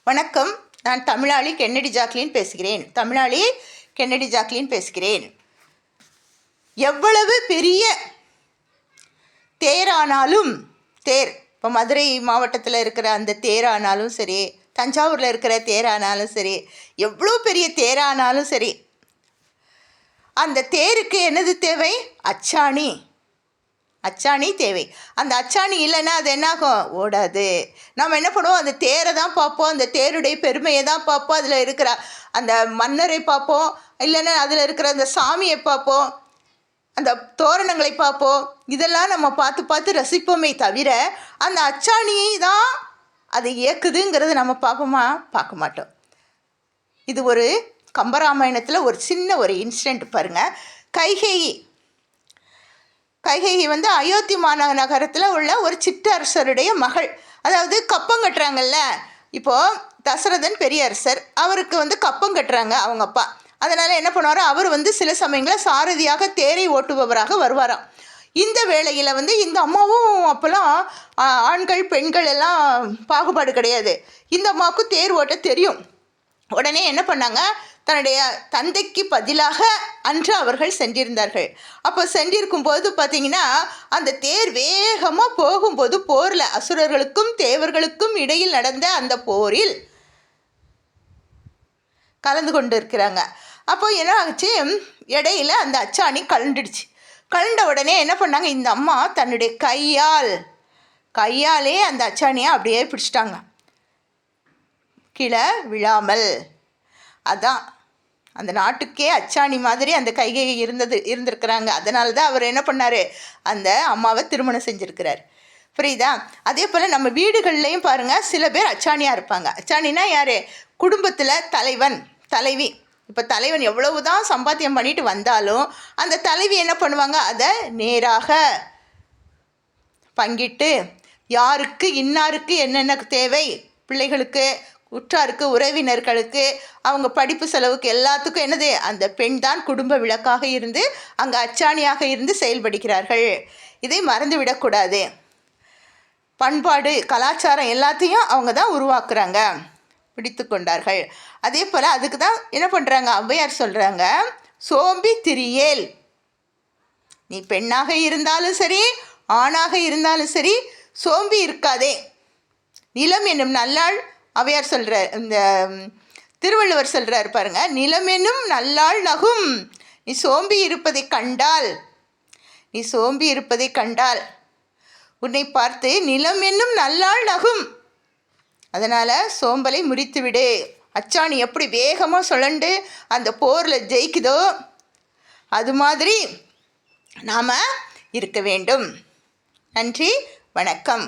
வணக்கம். நான் தமிழாளி Kennedy Jacqueline பேசுகிறேன். எவ்வளவு பெரிய தேரானாலும் இப்போ மதுரை மாவட்டத்தில் இருக்கிற அந்த தேரானாலும் சரி, தஞ்சாவூரில் இருக்கிற தேரானாலும் சரி, எவ்வளோ பெரிய தேரானாலும் சரி, அந்த தேருக்கு என்னது தேவை? அச்சாணி தேவை. அந்த அச்சாணி இல்லைன்னா அது என்னாகும்? ஓடாது. நம்ம என்ன பண்ணுவோம்? அந்த தேரை தான் பார்ப்போம், அந்த தேருடைய பெருமையை தான் பார்ப்போம், அதில் இருக்கிற அந்த மன்னரை பார்ப்போம், இல்லைன்னா அதில் இருக்கிற அந்த சாமியை பார்ப்போம், அந்த தோரணங்களை பார்ப்போம். இதெல்லாம் நம்ம பார்த்து ரசிப்போமே தவிர அந்த அச்சாணியை தான் அது இயக்குதுங்கிறது நம்ம பார்ப்போமா? பார்க்க மாட்டோம். இது ஒரு கம்பராமாயணத்தில் ஒரு சின்ன ஒரு இன்சிடெண்ட் பாருங்கள். கைகேயி அயோத்தி மாநகரத்தில் உள்ள ஒரு சிற்றரசருடைய மகள். அதாவது கப்பம் கட்டுறாங்கல்ல, இப்போது தசரதன் பெரிய அரசர், அவருக்கு கப்பம் கட்டுறாங்க அவங்க அப்பா. அதனால் என்ன பண்ணுவாரோ, அவர் சில சமயங்களில் சாரதியாக தேரை ஓட்டுபவராக வருவாராம். இந்த வேளையில் இந்த அம்மாவும் அப்போல்லாம் ஆண்கள் பெண்கள் எல்லாம் பாகுபாடு கிடையாது. இந்த அம்மாவுக்கும் தேர் ஓட்ட தெரியும். உடனே என்ன பண்ணாங்க, தன்னுடைய தந்தைக்கு பதிலாக அன்று அவர்கள் சென்றிருந்தார்கள். அப்போ சென்றிருக்கும்போது பார்த்திங்கன்னா, அந்த தேர் வேகமாக போகும்போது போரில் அசுரர்களுக்கும் தேவர்களுக்கும் இடையில் நடந்த அந்த போரில் கலந்து கொண்டு இருக்கிறாங்க. அப்போ என்ன ஆச்சு, இடையில அந்த அச்சாணி கலண்டுடுச்சு. கலண்ட உடனே என்ன பண்ணாங்க, இந்த அம்மா தன்னுடைய கையாலே அந்த அச்சாணியை அப்படியே பிடிச்சிட்டாங்க, கீழே விழாமல். அதான் அந்த நாட்டுக்கே அச்சாணி மாதிரி அந்த கைகேயி இருந்திருக்கிறாங்க. அதனால தான் அவர் என்ன பண்ணார், அந்த அம்மாவை திருமணம் செஞ்சுருக்கிறார். புரியுதா? அதே போல் நம்ம வீடுகள்லையும் பாருங்கள், சில பேர் அச்சாணியாக இருப்பாங்க. அச்சாணினா யார்? குடும்பத்தில் தலைவன் தலைவி. இப்போ தலைவன் எவ்வளவு தான் சம்பாத்தியம் பண்ணிட்டு வந்தாலும் அந்த தலைவி என்ன பண்ணுவாங்க, அதை நேராக பங்கிட்டு யாருக்கு இன்னாருக்கு என்னென்ன தேவை, பிள்ளைகளுக்கு, உற்றாருக்கு, உறவினர்களுக்கு, அவங்க படிப்பு செலவுக்கு எல்லாத்துக்கும் என்னது, அந்த பெண் தான் குடும்ப விளக்காக இருந்து அங்கே அச்சாணியாக இருந்து செயல்படுகிறார்கள். இதை மறந்து விடக்கூடாது. பண்பாடு கலாச்சாரம் எல்லாத்தையும் அவங்க தான் உருவாக்குறாங்க, பிடித்து கொண்டார்கள். அதே போல் அதுக்கு தான் என்ன பண்ணுறாங்க, ஔவையார் சொல்கிறாங்க, சோம்பி திரியேல். நீ பெண்ணாக இருந்தாலும் சரி, ஆணாக இருந்தாலும் சரி, சோம்பி இருக்காதே. நிலம் என்னும் நல்லாள், ஔவையார் சொல்கிறார், இந்த திருவள்ளுவர் சொல்கிறார் பாருங்க, நிலம் என்னும் நல்லாள் நகும். நீ சோம்பி இருப்பதை கண்டால் உன்னை பார்த்து நிலம் என்னும் நல்லாள் நகும். அதனால் சோம்பலை முறித்துவிடு. அச்சாணி எப்படி வேகமாக சுழண்டு அந்த போரில் ஜெயிக்குதோ அது மாதிரி நாம் இருக்க வேண்டும். நன்றி, வணக்கம்.